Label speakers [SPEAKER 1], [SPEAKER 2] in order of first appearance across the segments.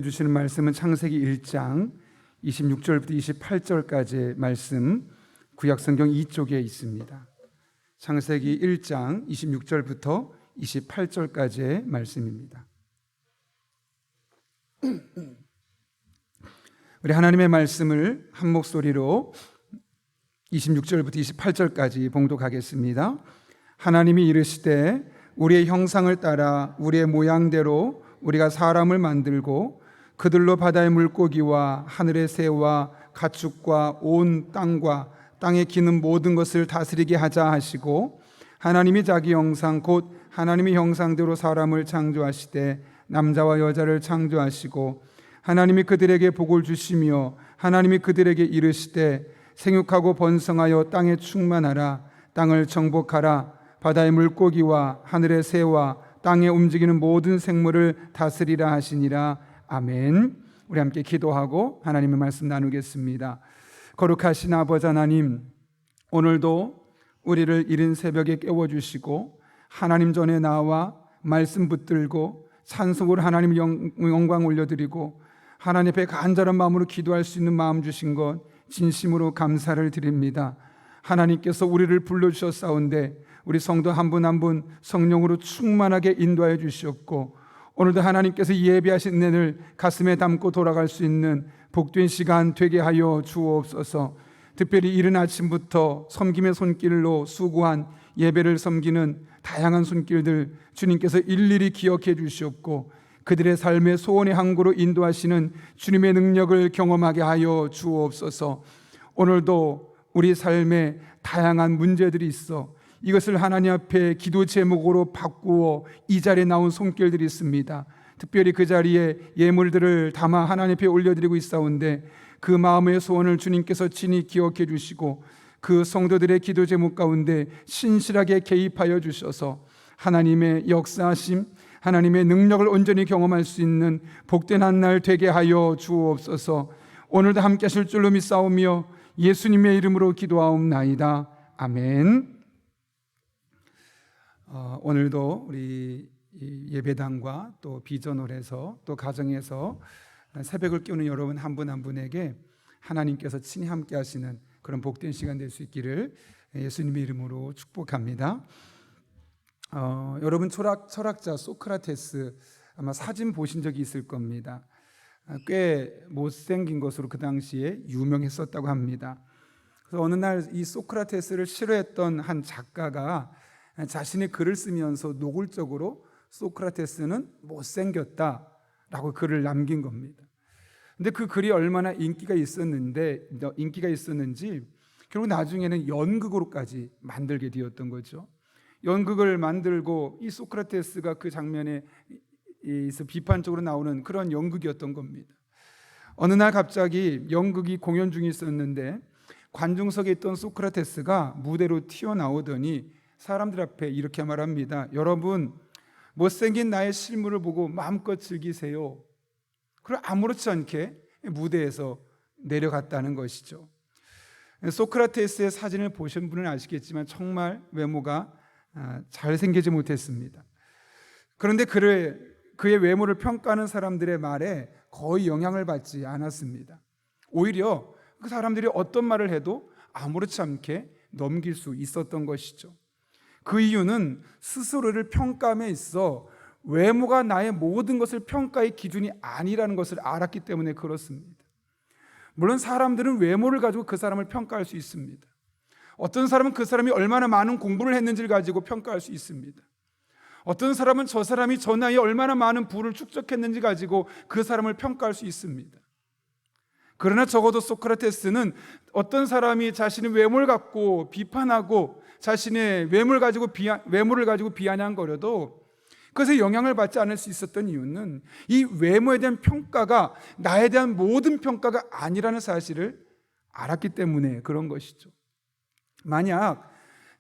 [SPEAKER 1] 주시는 말씀은 창세기 1장 26절부터 28절까지의 말씀, 구약성경 2쪽에 있습니다. 창세기 1장 26절부터 28절까지의 말씀입니다. 우리 하나님의 말씀을 한 목소리로 26절부터 28절까지 봉독하겠습니다. 하나님이 이르시되 우리의 형상을 따라 우리의 모양대로 우리가 사람을 만들고 그들로 바다의 물고기와 하늘의 새와 가축과 온 땅과 땅에 기는 모든 것을 다스리게 하자 하시고, 하나님이 자기 형상 곧 하나님의 형상대로 사람을 창조하시되 남자와 여자를 창조하시고, 하나님이 그들에게 복을 주시며 하나님이 그들에게 이르시되 생육하고 번성하여 땅에 충만하라. 땅을 정복하라. 바다의 물고기와 하늘의 새와 땅에 움직이는 모든 생물을 다스리라 하시니라. 아멘. 우리 함께 기도하고 하나님의 말씀 나누겠습니다. 거룩하신 아버지 하나님, 오늘도 우리를 이른 새벽에 깨워주시고 하나님 전에 나와 말씀 붙들고 찬송으로 하나님 영광 올려드리고 하나님 앞에 간절한 마음으로 기도할 수 있는 마음 주신 것 진심으로 감사를 드립니다. 하나님께서 우리를 불러주셨사온데 우리 성도 한 분 한 분 성령으로 충만하게 인도하여 주시옵고, 오늘도 하나님께서 예비하신 은혜를 가슴에 담고 돌아갈 수 있는 복된 시간 되게 하여 주옵소서. 특별히 이른 아침부터 섬김의 손길로 수고한 예배를 섬기는 다양한 손길들 주님께서 일일이 기억해 주시옵고, 그들의 삶의 소원의 항구로 인도하시는 주님의 능력을 경험하게 하여 주옵소서. 오늘도 우리 삶에 다양한 문제들이 있어 이것을 하나님 앞에 기도 제목으로 바꾸어 이 자리에 나온 손길들이 있습니다. 특별히 그 자리에 예물들을 담아 하나님 앞에 올려드리고 있사온데 그 마음의 소원을 주님께서 친히 기억해 주시고 그 성도들의 기도 제목 가운데 신실하게 개입하여 주셔서 하나님의 역사하심, 하나님의 능력을 온전히 경험할 수 있는 복된 한 날 되게 하여 주옵소서. 오늘도 함께 하실 줄로 믿사오며 예수님의 이름으로 기도하옵나이다. 아멘. 오늘도 우리 예배당과 또 비전홀에서 또 가정에서 새벽을 깨우는 여러분 한 분 한 분에게 하나님께서 친히 함께 하시는 그런 복된 시간 될 수 있기를 예수님의 이름으로 축복합니다. 여러분 철학자 소크라테스 아마 사진 보신 적이 있을 겁니다. 꽤 못생긴 것으로 그 당시에 유명했었다고 합니다. 그래서 어느 날 이 소크라테스를 싫어했던 한 작가가 자신의 글을 쓰면서 노골적으로 소크라테스는 못생겼다라고 글을 남긴 겁니다. 근데 그 글이 얼마나 인기가 있었는지 결국 나중에는 연극으로까지 만들게 되었던 거죠. 연극을 만들고 이 소크라테스가 그 장면에 비판적으로 나오는 그런 연극이었던 겁니다. 어느 날 갑자기 연극이 공연 중에 있었는데 관중석에 있던 소크라테스가 무대로 튀어나오더니 사람들 앞에 이렇게 말합니다. 여러분, 못생긴 나의 실물을 보고 마음껏 즐기세요. 그리고 아무렇지 않게 무대에서 내려갔다는 것이죠. 소크라테스의 사진을 보신 분은 아시겠지만 정말 외모가 잘생기지 못했습니다. 그런데 그의 외모를 평가하는 사람들의 말에 거의 영향을 받지 않았습니다. 오히려 그 사람들이 어떤 말을 해도 아무렇지 않게 넘길 수 있었던 것이죠. 그 이유는 스스로를 평가함에 있어 외모가 나의 모든 것을 평가의 기준이 아니라는 것을 알았기 때문에 그렇습니다. 물론 사람들은 외모를 가지고 그 사람을 평가할 수 있습니다. 어떤 사람은 그 사람이 얼마나 많은 공부를 했는지를 가지고 평가할 수 있습니다. 어떤 사람은 저 사람이 저 나이에 얼마나 많은 부를 축적했는지 가지고 그 사람을 평가할 수 있습니다. 그러나 적어도 소크라테스는 어떤 사람이 자신의 외모를 갖고 비판하고 자신의 외모를 가지고 비아냥거려도 그것에 영향을 받지 않을 수 있었던 이유는 이 외모에 대한 평가가 나에 대한 모든 평가가 아니라는 사실을 알았기 때문에 그런 것이죠. 만약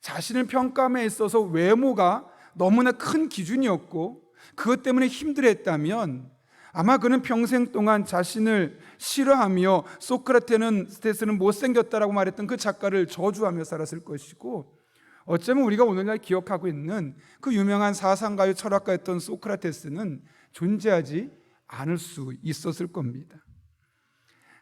[SPEAKER 1] 자신을 평가함에 있어서 외모가 너무나 큰 기준이었고 그것 때문에 힘들어했다면 아마 그는 평생 동안 자신을 싫어하며 소크라테스는 못생겼다라고 말했던 그 작가를 저주하며 살았을 것이고, 어쩌면 우리가 오늘날 기억하고 있는 그 유명한 사상가요 철학가였던 소크라테스는 존재하지 않을 수 있었을 겁니다.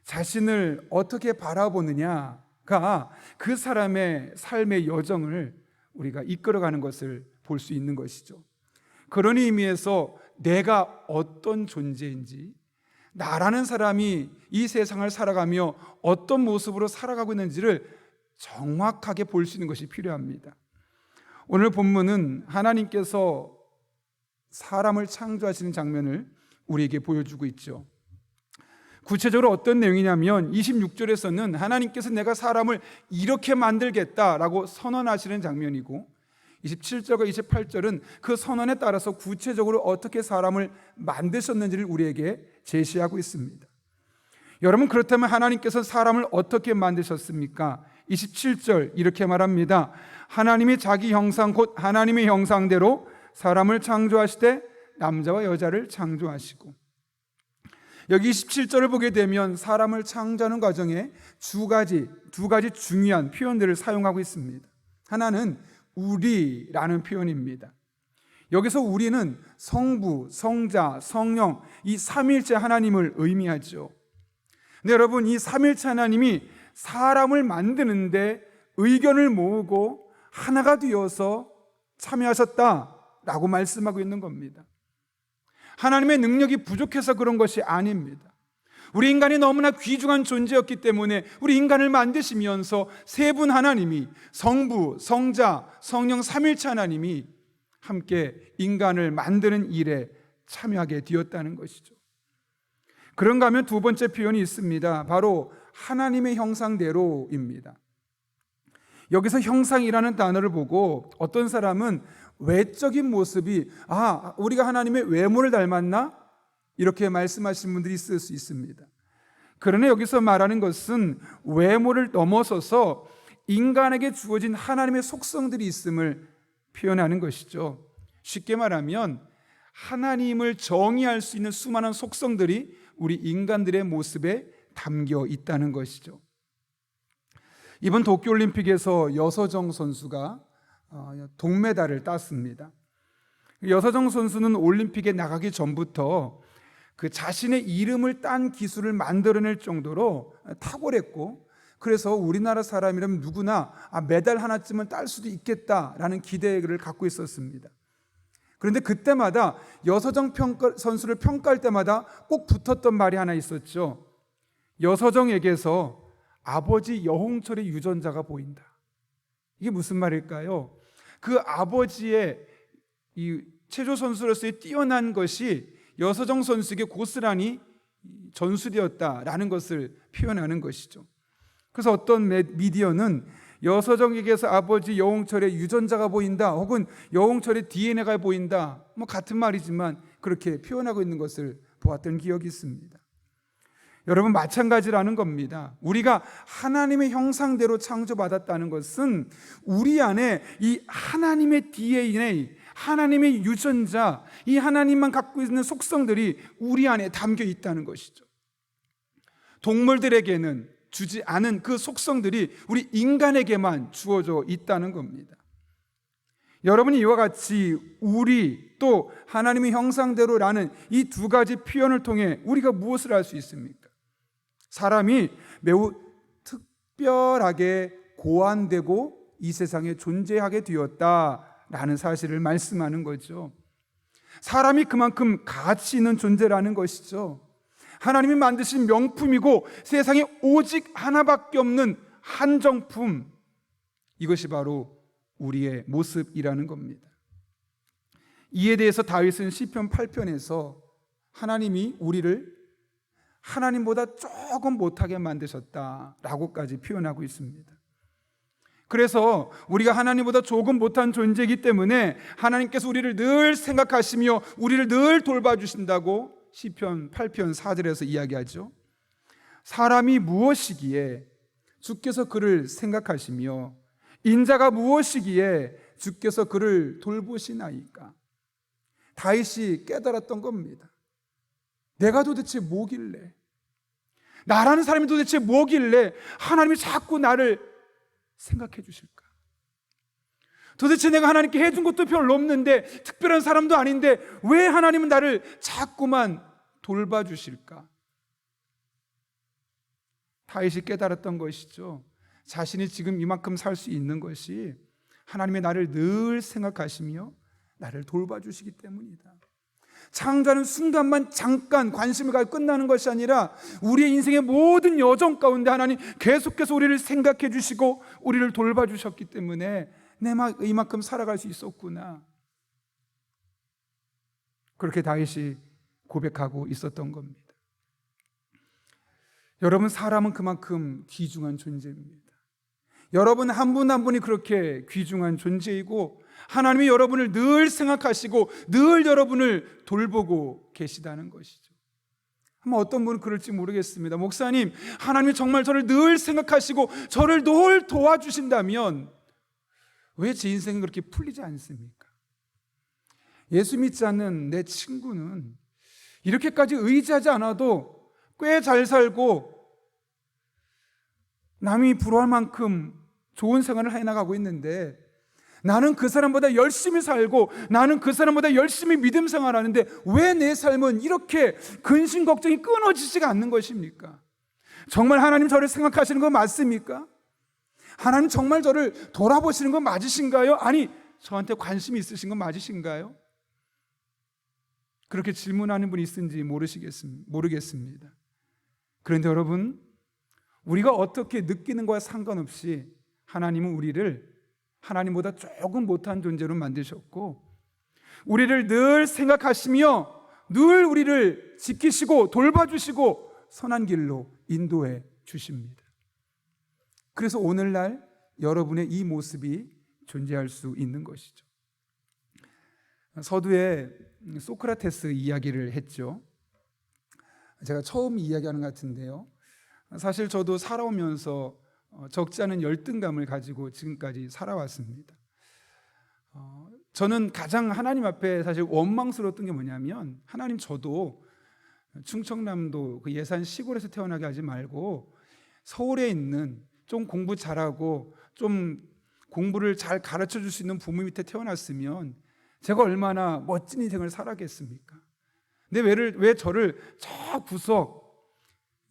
[SPEAKER 1] 자신을 어떻게 바라보느냐가 그 사람의 삶의 여정을 우리가 이끌어가는 것을 볼 수 있는 것이죠. 그런 의미에서 내가 어떤 존재인지, 나라는 사람이 이 세상을 살아가며 어떤 모습으로 살아가고 있는지를 정확하게 볼 수 있는 것이 필요합니다. 오늘 본문은 하나님께서 사람을 창조하시는 장면을 우리에게 보여주고 있죠. 구체적으로 어떤 내용이냐면 26절에서는 하나님께서 내가 사람을 이렇게 만들겠다라고 선언하시는 장면이고, 27절과 28절은 그 선언에 따라서 구체적으로 어떻게 사람을 만드셨는지를 우리에게 제시하고 있습니다. 여러분, 그렇다면 하나님께서 사람을 어떻게 만드셨습니까? 27절 이렇게 말합니다. 하나님이 자기 형상 곧 하나님의 형상대로 사람을 창조하시되 남자와 여자를 창조하시고, 여기 27절을 보게 되면 사람을 창조하는 과정에 두 가지 중요한 표현들을 사용하고 있습니다. 하나는 우리라는 표현입니다. 여기서 우리는 성부, 성자, 성령 이 삼위일체 하나님을 의미하죠. 근데 여러분, 이 삼위일체 하나님이 사람을 만드는데 의견을 모으고 하나가 되어서 참여하셨다라고 말씀하고 있는 겁니다. 하나님의 능력이 부족해서 그런 것이 아닙니다. 우리 인간이 너무나 귀중한 존재였기 때문에 우리 인간을 만드시면서 세 분 하나님이, 성부, 성자, 성령 삼위일체 하나님이 함께 인간을 만드는 일에 참여하게 되었다는 것이죠. 그런가 하면 두 번째 표현이 있습니다. 바로 하나님의 형상대로입니다. 여기서 형상이라는 단어를 보고 어떤 사람은 외적인 모습이 우리가 하나님의 외모를 닮았나? 이렇게 말씀하시는 분들이 있을 수 있습니다. 그러나 여기서 말하는 것은 외모를 넘어서서 인간에게 주어진 하나님의 속성들이 있음을 표현하는 것이죠. 쉽게 말하면 하나님을 정의할 수 있는 수많은 속성들이 우리 인간들의 모습에 담겨 있다는 것이죠. 이번 도쿄올림픽에서 여서정 선수가 동메달을 땄습니다. 여서정 선수는 올림픽에 나가기 전부터 그 자신의 이름을 딴 기술을 만들어낼 정도로 탁월했고, 그래서 우리나라 사람이라면 누구나 메달 하나쯤은 딸 수도 있겠다라는 기대를 갖고 있었습니다. 그런데 그때마다 여서정 선수를 평가할 때마다 꼭 붙었던 말이 하나 있었죠. 여서정에게서 아버지 여홍철의 유전자가 보인다. 이게 무슨 말일까요? 그 아버지의 이 체조 선수로서의 뛰어난 것이 여서정 선수에게 고스란히 전수되었다라는 것을 표현하는 것이죠. 그래서 어떤 미디어는 여서정에게서 아버지 여홍철의 유전자가 보인다, 혹은 여홍철의 DNA가 보인다, 같은 말이지만 그렇게 표현하고 있는 것을 보았던 기억이 있습니다. 여러분, 마찬가지라는 겁니다. 우리가 하나님의 형상대로 창조받았다는 것은 우리 안에 이 하나님의 DNA, 하나님의 유전자, 이 하나님만 갖고 있는 속성들이 우리 안에 담겨 있다는 것이죠. 동물들에게는 주지 않은 그 속성들이 우리 인간에게만 주어져 있다는 겁니다. 여러분이 이와 같이 우리 또 하나님의 형상대로라는 이 두 가지 표현을 통해 우리가 무엇을 알 수 있습니까? 사람이 매우 특별하게 고안되고 이 세상에 존재하게 되었다라는 사실을 말씀하는 거죠. 사람이 그만큼 가치 있는 존재라는 것이죠. 하나님이 만드신 명품이고 세상에 오직 하나밖에 없는 한정품, 이것이 바로 우리의 모습이라는 겁니다. 이에 대해서 다윗은 시편 8편에서 하나님이 우리를 하나님보다 조금 못하게 만드셨다라고까지 표현하고 있습니다. 그래서 우리가 하나님보다 조금 못한 존재이기 때문에 하나님께서 우리를 늘 생각하시며 우리를 늘 돌봐주신다고 시편 8편 4절에서 이야기하죠. 사람이 무엇이기에 주께서 그를 생각하시며 인자가 무엇이기에 주께서 그를 돌보시나이까. 다윗이 깨달았던 겁니다. 내가 도대체 뭐길래, 나라는 사람이 도대체 뭐길래 하나님이 자꾸 나를 생각해 주실까? 도대체 내가 하나님께 해준 것도 별로 없는데, 특별한 사람도 아닌데 왜 하나님은 나를 자꾸만 돌봐주실까? 다윗이 깨달았던 것이죠. 자신이 지금 이만큼 살 수 있는 것이 하나님의 나를 늘 생각하시며 나를 돌봐주시기 때문이다. 창조하는 순간만 잠깐 관심을 가지고 끝나는 것이 아니라 우리의 인생의 모든 여정 가운데 하나님 계속해서 우리를 생각해 주시고 우리를 돌봐주셨기 때문에 내가 이만큼 살아갈 수 있었구나. 그렇게 다윗이 고백하고 있었던 겁니다. 여러분, 사람은 그만큼 귀중한 존재입니다. 여러분 한 분 한 분이 그렇게 귀중한 존재이고 하나님이 여러분을 늘 생각하시고 늘 여러분을 돌보고 계시다는 것이죠. 아마 어떤 분은 그럴지 모르겠습니다. 목사님, 하나님이 정말 저를 늘 생각하시고 저를 늘 도와주신다면 왜 제 인생은 그렇게 풀리지 않습니까? 예수 믿지 않는 내 친구는 이렇게까지 의지하지 않아도 꽤 잘 살고 남이 부러워할 만큼 좋은 생활을 해나가고 있는데 나는 그 사람보다 열심히 살고 나는 그 사람보다 열심히 믿음 생활하는데 왜 내 삶은 이렇게 근심 걱정이 끊어지지가 않는 것입니까? 정말 하나님 저를 생각하시는 거 맞습니까? 하나님 정말 저를 돌아보시는 건 맞으신가요? 아니, 저한테 관심이 있으신 건 맞으신가요? 그렇게 질문하는 분이 있는지 모르겠습니다. 그런데 여러분, 우리가 어떻게 느끼는 거와 상관없이 하나님은 우리를 하나님보다 조금 못한 존재로 만드셨고 우리를 늘 생각하시며 늘 우리를 지키시고 돌봐주시고 선한 길로 인도해 주십니다. 그래서 오늘날 여러분의 이 모습이 존재할 수 있는 것이죠. 서두에 소크라테스 이야기를 했죠. 제가 처음 이야기하는 것 같은데요. 사실 저도 살아오면서 적지 않은 열등감을 가지고 지금까지 살아왔습니다. 저는 가장 하나님 앞에 사실 원망스러웠던 게 뭐냐면 하나님, 저도 충청남도 그 예산 시골에서 태어나게 하지 말고 서울에 있는 좀 공부 잘하고 좀 공부를 잘 가르쳐 줄 수 있는 부모 밑에 태어났으면 제가 얼마나 멋진 인생을 살았겠습니까? 근데 왜 저를 저 구석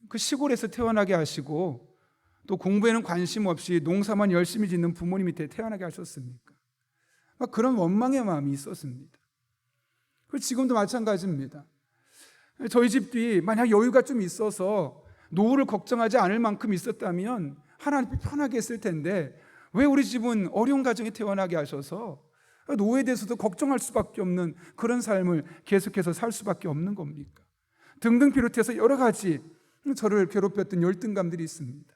[SPEAKER 1] 그 시골에서 태어나게 하시고 또 공부에는 관심 없이 농사만 열심히 짓는 부모님 밑에 태어나게 하셨습니까? 그런 원망의 마음이 있었습니다. 지금도 마찬가지입니다. 저희 집이 만약 여유가 좀 있어서 노후를 걱정하지 않을 만큼 있었다면 하나님이 편하게 했을 텐데 왜 우리 집은 어려운 가정에 태어나게 하셔서 노후에 대해서도 걱정할 수밖에 없는 그런 삶을 계속해서 살 수밖에 없는 겁니까? 등등 비롯해서 여러 가지 저를 괴롭혔던 열등감들이 있습니다.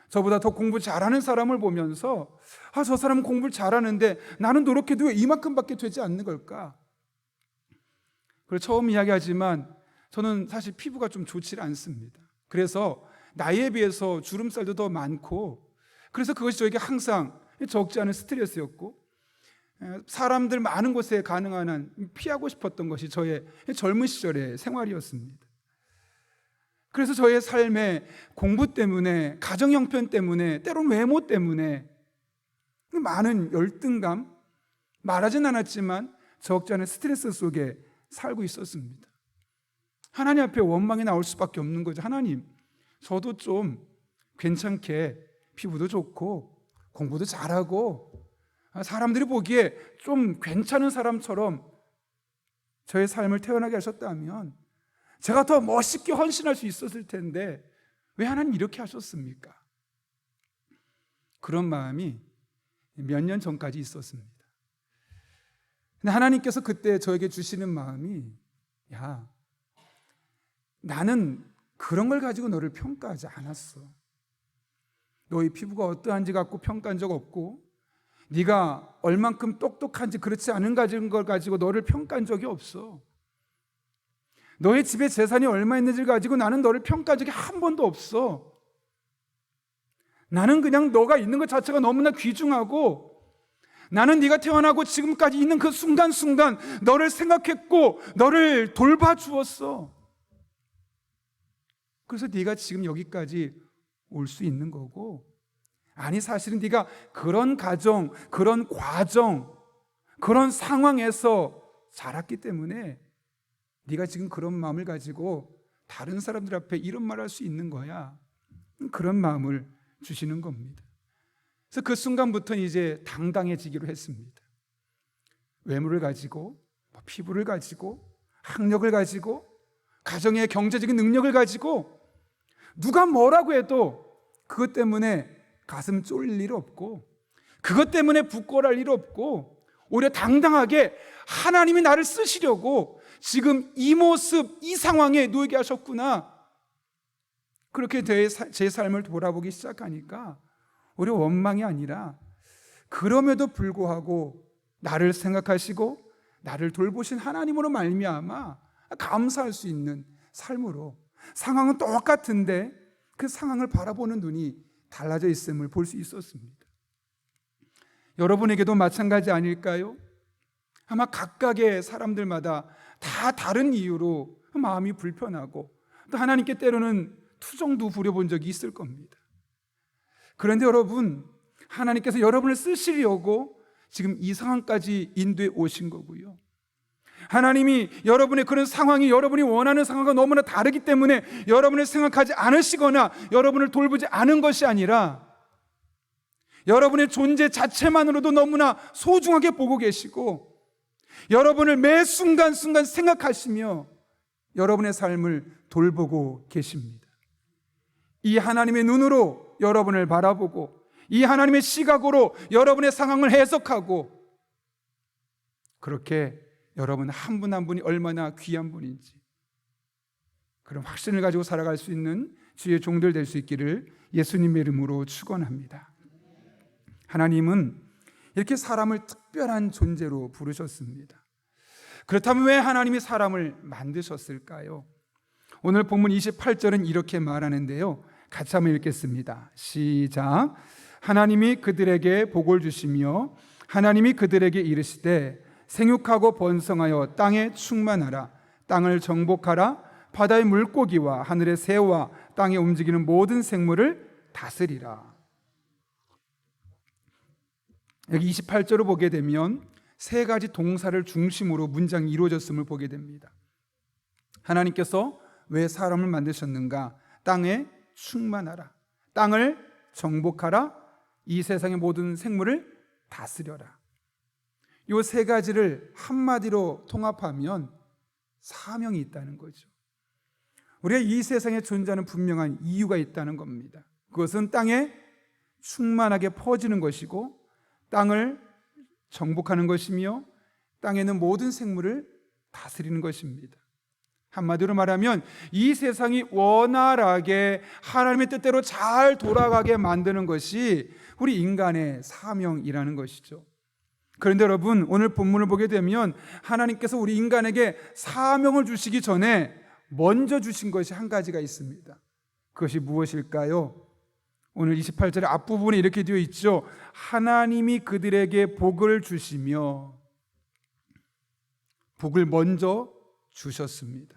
[SPEAKER 1] 저보다 더 공부 잘하는 사람을 보면서 저 사람은 공부를 잘하는데 나는 노력해도 왜 이만큼밖에 되지 않는 걸까? 그래서 처음 이야기하지만 저는 사실 피부가 좀 좋지 않습니다. 그래서 나이에 비해서 주름살도 더 많고 그래서 그것이 저에게 항상 적지 않은 스트레스였고 사람들 많은 곳에 가능한 한 피하고 싶었던 것이 저의 젊은 시절의 생활이었습니다. 그래서 저의 삶에 공부 때문에, 가정 형편 때문에, 때론 외모 때문에 많은 열등감, 말하진 않았지만 적지 않은 스트레스 속에 살고 있었습니다. 하나님 앞에 원망이 나올 수밖에 없는 거죠. 하나님, 저도 좀 괜찮게 피부도 좋고 공부도 잘하고 사람들이 보기에 좀 괜찮은 사람처럼 저의 삶을 태어나게 하셨다면 제가 더 멋있게 헌신할 수 있었을 텐데 왜 하나님 이렇게 하셨습니까? 그런 마음이 몇 년 전까지 있었습니다. 근데 하나님께서 그때 저에게 주시는 마음이, 야, 나는 그런 걸 가지고 너를 평가하지 않았어. 너의 피부가 어떠한지 갖고 평가한 적 없고 네가 얼만큼 똑똑한지 그렇지 않은 걸 가지고 너를 평가한 적이 없어. 너의 집에 재산이 얼마 있는지를 가지고 나는 너를 평가한 적이 한 번도 없어. 나는 그냥 너가 있는 것 자체가 너무나 귀중하고 나는 네가 태어나고 지금까지 있는 그 순간순간 너를 생각했고 너를 돌봐주었어. 그래서 네가 지금 여기까지 올 수 있는 거고, 아니 사실은 네가 그런 가정, 그런 과정, 그런 상황에서 자랐기 때문에 네가 지금 그런 마음을 가지고 다른 사람들 앞에 이런 말 할 수 있는 거야. 그런 마음을 주시는 겁니다. 그래서 그 순간부터 이제 당당해지기로 했습니다. 외모를 가지고, 피부를 가지고, 학력을 가지고, 가정의 경제적인 능력을 가지고 누가 뭐라고 해도 그것 때문에 가슴 쫄릴 일 없고, 그것 때문에 부끄러울 일 없고, 오히려 당당하게 하나님이 나를 쓰시려고 지금 이 모습, 이 상황에 놓이게 하셨구나, 그렇게 제 삶을 돌아보기 시작하니까 오히려 원망이 아니라 그럼에도 불구하고 나를 생각하시고 나를 돌보신 하나님으로 말미암아 감사할 수 있는 삶으로, 상황은 똑같은데 그 상황을 바라보는 눈이 달라져 있음을 볼 수 있었습니다. 여러분에게도 마찬가지 아닐까요? 아마 각각의 사람들마다 다 다른 이유로 마음이 불편하고 또 하나님께 때로는 투정도 부려본 적이 있을 겁니다. 그런데 여러분, 하나님께서 여러분을 쓰시려고 지금 이 상황까지 인도해 오신 거고요. 하나님이 여러분의 그런 상황이 여러분이 원하는 상황과 너무나 다르기 때문에 여러분을 생각하지 않으시거나 여러분을 돌보지 않은 것이 아니라 여러분의 존재 자체만으로도 너무나 소중하게 보고 계시고 여러분을 매 순간순간 생각하시며 여러분의 삶을 돌보고 계십니다. 이 하나님의 눈으로 여러분을 바라보고 이 하나님의 시각으로 여러분의 상황을 해석하고, 그렇게 여러분 한 분 한 분이 얼마나 귀한 분인지 그런 확신을 가지고 살아갈 수 있는 주의 종들 될 수 있기를 예수님의 이름으로 축원합니다. 하나님은 이렇게 사람을 특별한 존재로 부르셨습니다. 그렇다면 왜 하나님이 사람을 만드셨을까요? 오늘 본문 28절은 이렇게 말하는데요, 같이 한번 읽겠습니다. 시작. 하나님이 그들에게 복을 주시며 하나님이 그들에게 이르시되 생육하고 번성하여 땅에 충만하라. 땅을 정복하라. 바다의 물고기와 하늘의 새와 땅에 움직이는 모든 생물을 다스리라. 여기 28절을 보게 되면 세 가지 동사를 중심으로 문장이 이루어졌음을 보게 됩니다. 하나님께서 왜 사람을 만드셨는가? 땅에 충만하라. 땅을 정복하라. 이 세상의 모든 생물을 다스려라. 이 세 가지를 한마디로 통합하면 사명이 있다는 거죠. 우리가 이 세상에 존재하는 분명한 이유가 있다는 겁니다. 그것은 땅에 충만하게 퍼지는 것이고 땅을 정복하는 것이며 땅에 있는 모든 생물을 다스리는 것입니다. 한마디로 말하면 이 세상이 원활하게 하나님의 뜻대로 잘 돌아가게 만드는 것이 우리 인간의 사명이라는 것이죠. 그런데 여러분, 오늘 본문을 보게 되면 하나님께서 우리 인간에게 사명을 주시기 전에 먼저 주신 것이 한 가지가 있습니다. 그것이 무엇일까요? 오늘 28절의 앞부분에 이렇게 되어 있죠. 하나님이 그들에게 복을 주시며, 복을 먼저 주셨습니다.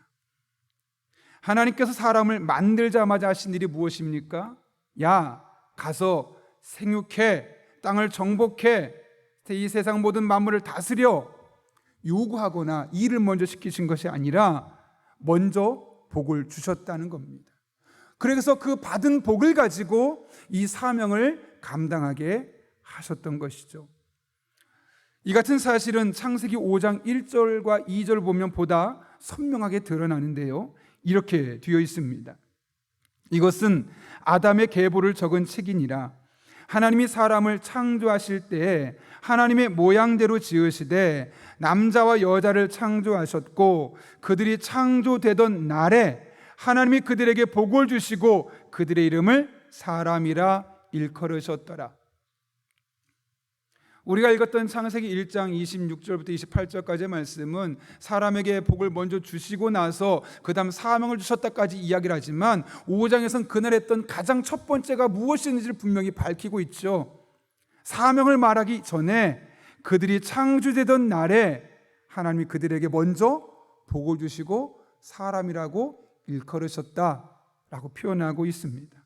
[SPEAKER 1] 하나님께서 사람을 만들자마자 하신 일이 무엇입니까? 야, 가서 생육해, 땅을 정복해, 이 세상 모든 만물을 다스려, 요구하거나 일을 먼저 시키신 것이 아니라 먼저 복을 주셨다는 겁니다. 그래서 그 받은 복을 가지고 이 사명을 감당하게 하셨던 것이죠. 이 같은 사실은 창세기 5장 1절과 2절 보면 보다 선명하게 드러나는데요, 이렇게 되어 있습니다. 이것은 아담의 계보를 적은 책이니라. 하나님이 사람을 창조하실 때에 하나님의 모양대로 지으시되 남자와 여자를 창조하셨고 그들이 창조되던 날에 하나님이 그들에게 복을 주시고 그들의 이름을 사람이라 일컬으셨더라. 우리가 읽었던 창세기 1장 26절부터 28절까지의 말씀은 사람에게 복을 먼저 주시고 나서 그 다음 사명을 주셨다까지 이야기를 하지만 5장에서는 그날 했던 가장 첫 번째가 무엇인지를 분명히 밝히고 있죠. 사명을 말하기 전에 그들이 창조되던 날에 하나님이 그들에게 먼저 복을 주시고 사람이라고 일컬으셨다라고 표현하고 있습니다.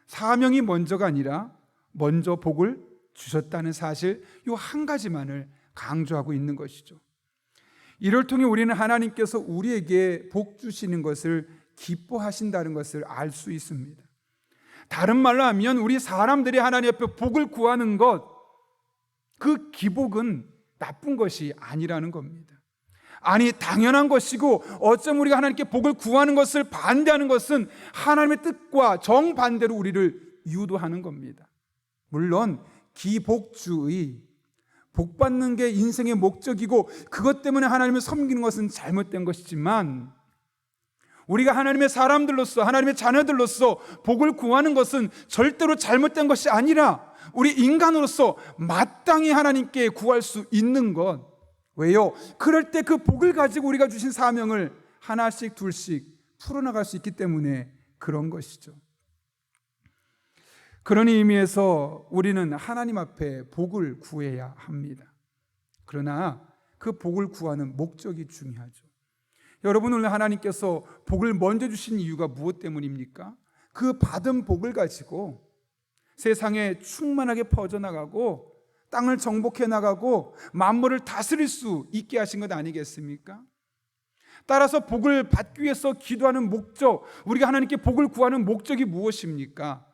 [SPEAKER 1] 사명이 먼저가 아니라 먼저 복을 주셨다는 사실, 이 한 가지만을 강조하고 있는 것이죠. 이를 통해 우리는 하나님께서 우리에게 복 주시는 것을 기뻐하신다는 것을 알 수 있습니다. 다른 말로 하면 우리 사람들이 하나님 앞에 복을 구하는 것, 그 기복은 나쁜 것이 아니라는 겁니다. 아니, 당연한 것이고, 어쩜 우리가 하나님께 복을 구하는 것을 반대하는 것은 하나님의 뜻과 정반대로 우리를 유도하는 겁니다. 물론 기복주의, 복받는 게 인생의 목적이고 그것 때문에 하나님을 섬기는 것은 잘못된 것이지만, 우리가 하나님의 사람들로서, 하나님의 자녀들로서 복을 구하는 것은 절대로 잘못된 것이 아니라 우리 인간으로서 마땅히 하나님께 구할 수 있는 것. 왜요? 그럴 때 그 복을 가지고 우리가 주신 사명을 하나씩 둘씩 풀어나갈 수 있기 때문에 그런 것이죠. 그런 의미에서 우리는 하나님 앞에 복을 구해야 합니다. 그러나 그 복을 구하는 목적이 중요하죠. 여러분, 오늘 하나님께서 복을 먼저 주신 이유가 무엇 때문입니까? 그 받은 복을 가지고 세상에 충만하게 퍼져나가고 땅을 정복해 나가고 만물을 다스릴 수 있게 하신 것 아니겠습니까? 따라서 복을 받기 위해서 기도하는 목적, 우리가 하나님께 복을 구하는 목적이 무엇입니까?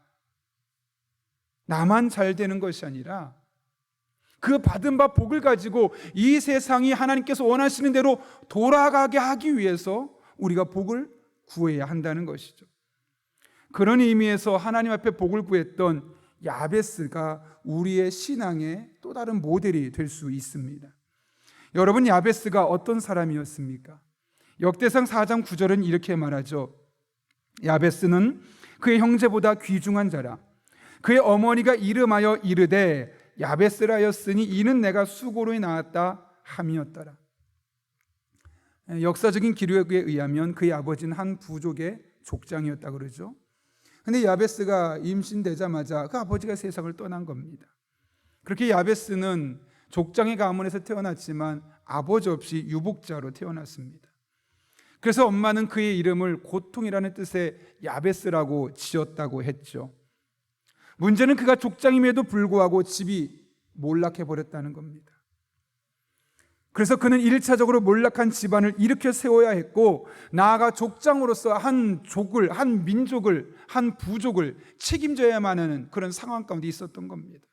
[SPEAKER 1] 나만 잘 되는 것이 아니라 그 받은 바 복을 가지고 이 세상이 하나님께서 원하시는 대로 돌아가게 하기 위해서 우리가 복을 구해야 한다는 것이죠. 그런 의미에서 하나님 앞에 복을 구했던 야베스가 우리의 신앙의 또 다른 모델이 될 수 있습니다. 여러분, 야베스가 어떤 사람이었습니까? 역대상 4장 9절은 이렇게 말하죠. 야베스는 그의 형제보다 귀중한 자라. 그의 어머니가 이름하여 이르되 야베스라였으니 이는 내가 수고로 낳았다 함이었더라. 역사적인 기록에 의하면 그의 아버지는 한 부족의 족장이었다 그러죠. 근데 야베스가 임신되자마자 그 아버지가 세상을 떠난 겁니다. 그렇게 야베스는 족장의 가문에서 태어났지만 아버지 없이 유복자로 태어났습니다. 그래서 엄마는 그의 이름을 고통이라는 뜻의 야베스라고 지었다고 했죠. 문제는 그가 족장임에도 불구하고 집이 몰락해버렸다는 겁니다. 그래서 그는 1차적으로 몰락한 집안을 일으켜 세워야 했고, 나아가 족장으로서 한 족을, 한 민족을, 한 부족을 책임져야만 하는 그런 상황 가운데 있었던 겁니다.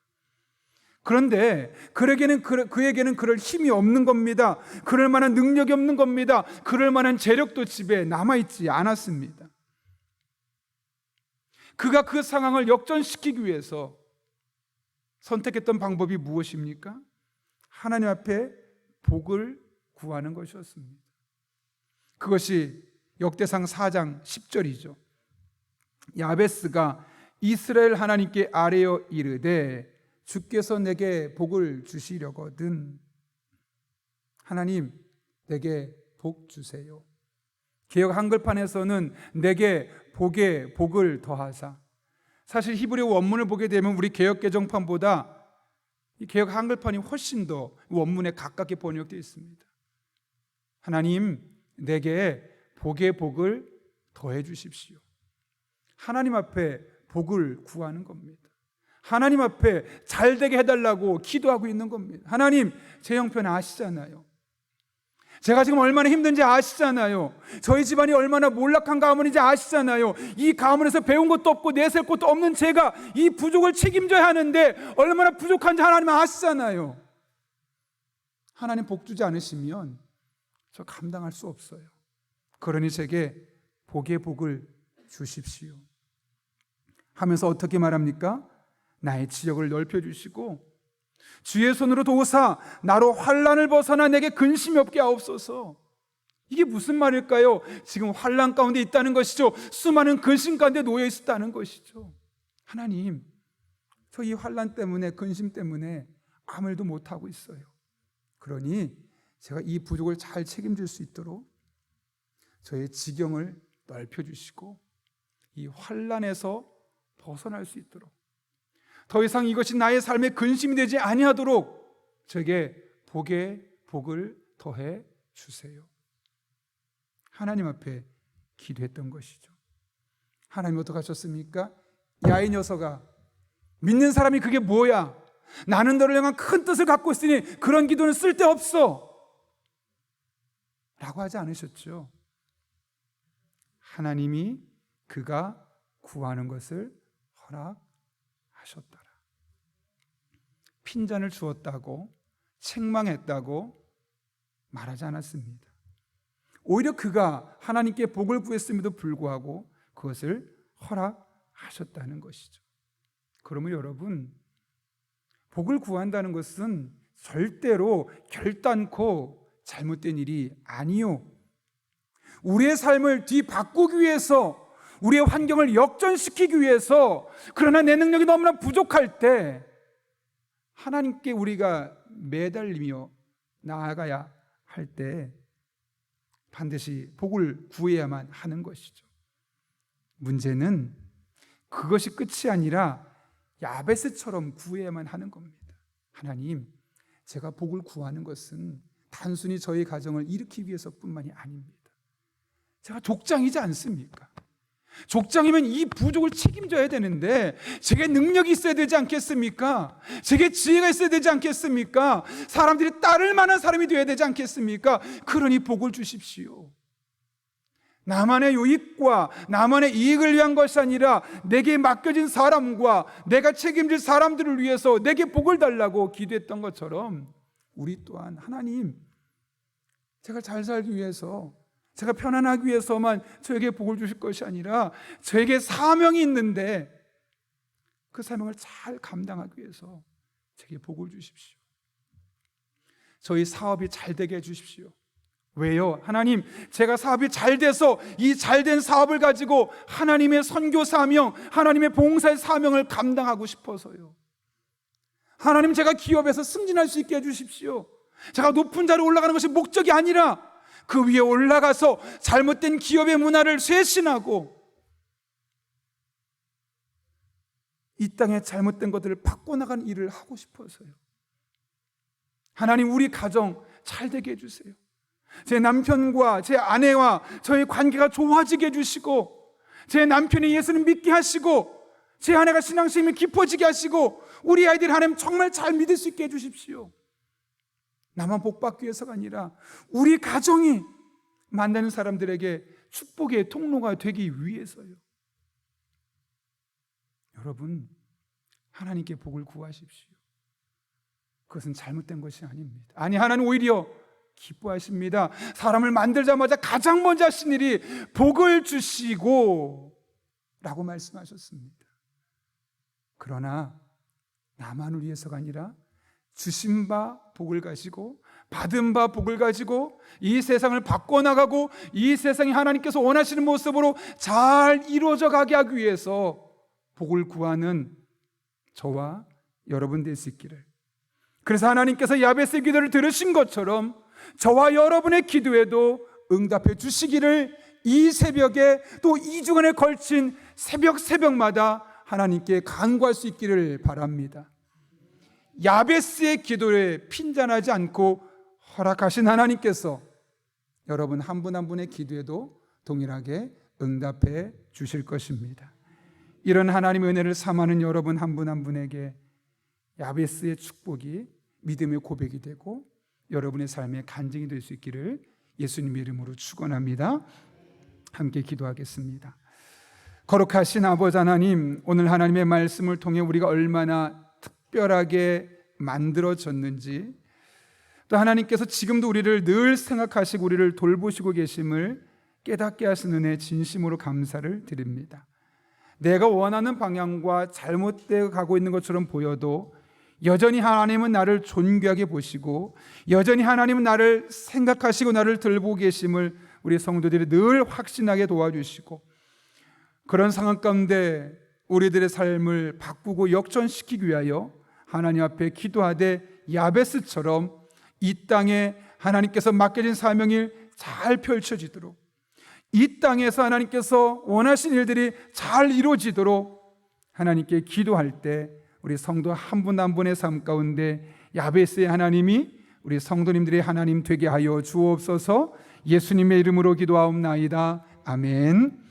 [SPEAKER 1] 그런데 그에게는 그럴 힘이 없는 겁니다. 그럴 만한 능력이 없는 겁니다. 그럴 만한 재력도 집에 남아있지 않았습니다. 그가 그 상황을 역전시키기 위해서 선택했던 방법이 무엇입니까? 하나님 앞에 복을 구하는 것이었습니다. 그것이 역대상 4장 10절이죠. 야베스가 이스라엘 하나님께 아뢰어 이르되 주께서 내게 복을 주시려거든 하나님 내게 복 주세요. 개역 한글판에서는 내게 복에 복을 더하사. 사실 히브리 원문을 보게 되면 우리 개역 개정판보다 이 개역 한글판이 훨씬 더 원문에 가깝게 번역되어 있습니다. 하나님 내게 복에 복을 더해 주십시오. 하나님 앞에 복을 구하는 겁니다. 하나님 앞에 잘 되게 해달라고 기도하고 있는 겁니다. 하나님 제 형편 아시잖아요. 제가 지금 얼마나 힘든지 아시잖아요. 저희 집안이 얼마나 몰락한 가문인지 아시잖아요. 이 가문에서 배운 것도 없고 내세울 것도 없는 제가 이 부족을 책임져야 하는데 얼마나 부족한지 하나님 아시잖아요. 하나님 복 주지 않으시면 저 감당할 수 없어요. 그러니 제게 복의 복을 주십시오 하면서 어떻게 말합니까? 나의 지역을 넓혀주시고 주의 손으로 도우사 나로 환난을 벗어나 내게 근심이 없게 하옵소서. 이게 무슨 말일까요? 지금 환난 가운데 있다는 것이죠. 수많은 근심 가운데 놓여 있었다는 것이죠. 하나님 저 이 환난 때문에 근심 때문에 아무 일도 못하고 있어요. 그러니 제가 이 부족을 잘 책임질 수 있도록 저의 지경을 넓혀주시고 이 환난에서 벗어날 수 있도록 더 이상 이것이 나의 삶의 근심이 되지 아니하도록 저에게 복에 복을 더해 주세요. 하나님 앞에 기도했던 것이죠. 하나님 어떻게 하셨습니까? 야 이 녀석아, 믿는 사람이 그게 뭐야? 나는 너를 향한 큰 뜻을 갖고 있으니 그런 기도는 쓸데없어. 하지 않으셨죠? 하나님이 그가 구하는 것을 허락하셨더라. 핀잔을 주었다고, 책망했다고 말하지 않았습니다. 오히려 그가 하나님께 복을 구했음에도 불구하고 그것을 허락하셨다는 것이죠. 그러면 여러분, 복을 구한다는 것은 절대로 결단코 잘못된 일이 아니요. 우리의 삶을 뒤바꾸기 위해서, 우리의 환경을 역전시키기 위해서, 그러나 내 능력이 너무나 부족할 때 하나님께 우리가 매달리며 나아가야 할 때 반드시 복을 구해야만 하는 것이죠. 문제는 그것이 끝이 아니라 야베스처럼 구해야만 하는 겁니다. 하나님, 제가 복을 구하는 것은 단순히 저희 가정을 일으키기 위해서뿐만이 아닙니다. 제가 족장이지 않습니까? 족장이면 이 부족을 책임져야 되는데 제게 능력이 있어야 되지 않겠습니까? 제게 지혜가 있어야 되지 않겠습니까? 사람들이 따를 만한 사람이 되어야 되지 않겠습니까? 그러니 복을 주십시오. 나만의 유익과 나만의 이익을 위한 것이 아니라 내게 맡겨진 사람과 내가 책임질 사람들을 위해서 내게 복을 달라고 기도했던 것처럼 우리 또한 하나님, 제가 잘 살기 위해서, 제가 편안하기 위해서만 저에게 복을 주실 것이 아니라 저에게 사명이 있는데 그 사명을 잘 감당하기 위해서 제게 복을 주십시오. 저희 사업이 잘 되게 해주십시오. 왜요? 하나님, 제가 사업이 잘 돼서 이 잘된 사업을 가지고 하나님의 선교 사명, 하나님의 봉사의 사명을 감당하고 싶어서요. 하나님, 제가 기업에서 승진할 수 있게 해주십시오. 제가 높은 자리에 올라가는 것이 목적이 아니라 그 위에 올라가서 잘못된 기업의 문화를 쇄신하고 이 땅에 잘못된 것들을 바꿔나가는 일을 하고 싶어서요. 하나님, 우리 가정 잘 되게 해주세요. 제 남편과 제 아내와 저의 관계가 좋아지게 해주시고, 제 남편이 예수님 믿게 하시고, 제 아내가 신앙심이 깊어지게 하시고, 우리 아이들 하나님 정말 잘 믿을 수 있게 해주십시오. 나만 복받기 위해서가 아니라 우리 가정이 만나는 사람들에게 축복의 통로가 되기 위해서요. 여러분, 하나님께 복을 구하십시오. 그것은 잘못된 것이 아닙니다. 아니, 하나님 오히려 기뻐하십니다. 사람을 만들자마자 가장 먼저 하신 일이 복을 주시고 라고 말씀하셨습니다. 그러나 나만을 위해서가 아니라 주신 바 복을 가지고, 받은 바 복을 가지고 이 세상을 바꿔나가고 이 세상이 하나님께서 원하시는 모습으로 잘 이루어져 가게 하기 위해서 복을 구하는 저와 여러분 될 수 있기를. 그래서 하나님께서 야베스의 기도를 들으신 것처럼 저와 여러분의 기도에도 응답해 주시기를 이 새벽에, 또 2주간에 걸친 새벽마다 하나님께 간구할 수 있기를 바랍니다. 야베스의 기도에 핀잔하지 않고 허락하신 하나님께서 여러분 한 분 한 분의 기도에도 동일하게 응답해 주실 것입니다. 이런 하나님의 은혜를 삼하는 여러분 한 분 한 분에게 야베스의 축복이 믿음의 고백이 되고 여러분의 삶의 간증이 될 수 있기를 예수님 이름으로 축원합니다. 함께 기도하겠습니다. 거룩하신 아버지 하나님, 오늘 하나님의 말씀을 통해 우리가 얼마나 특별하게 만들어졌는지, 또 하나님께서 지금도 우리를 늘 생각하시고 우리를 돌보시고 계심을 깨닫게 하신 은혜 진심으로 감사를 드립니다. 내가 원하는 방향과 잘못되어 가고 있는 것처럼 보여도 여전히 하나님은 나를 존귀하게 보시고 여전히 하나님은 나를 생각하시고 나를 돌보고 계심을 우리 성도들이 늘 확신하게 도와주시고, 그런 상황 가운데 우리들의 삶을 바꾸고 역전시키기 위하여 하나님 앞에 기도하되 야베스처럼 이 땅에 하나님께서 맡겨진 사명이 잘 펼쳐지도록, 이 땅에서 하나님께서 원하신 일들이 잘 이루어지도록 하나님께 기도할 때 우리 성도 한 분 한 분의 삶 가운데 야베스의 하나님이 우리 성도님들의 하나님 되게 하여 주옵소서. 예수님의 이름으로 기도하옵나이다. 아멘.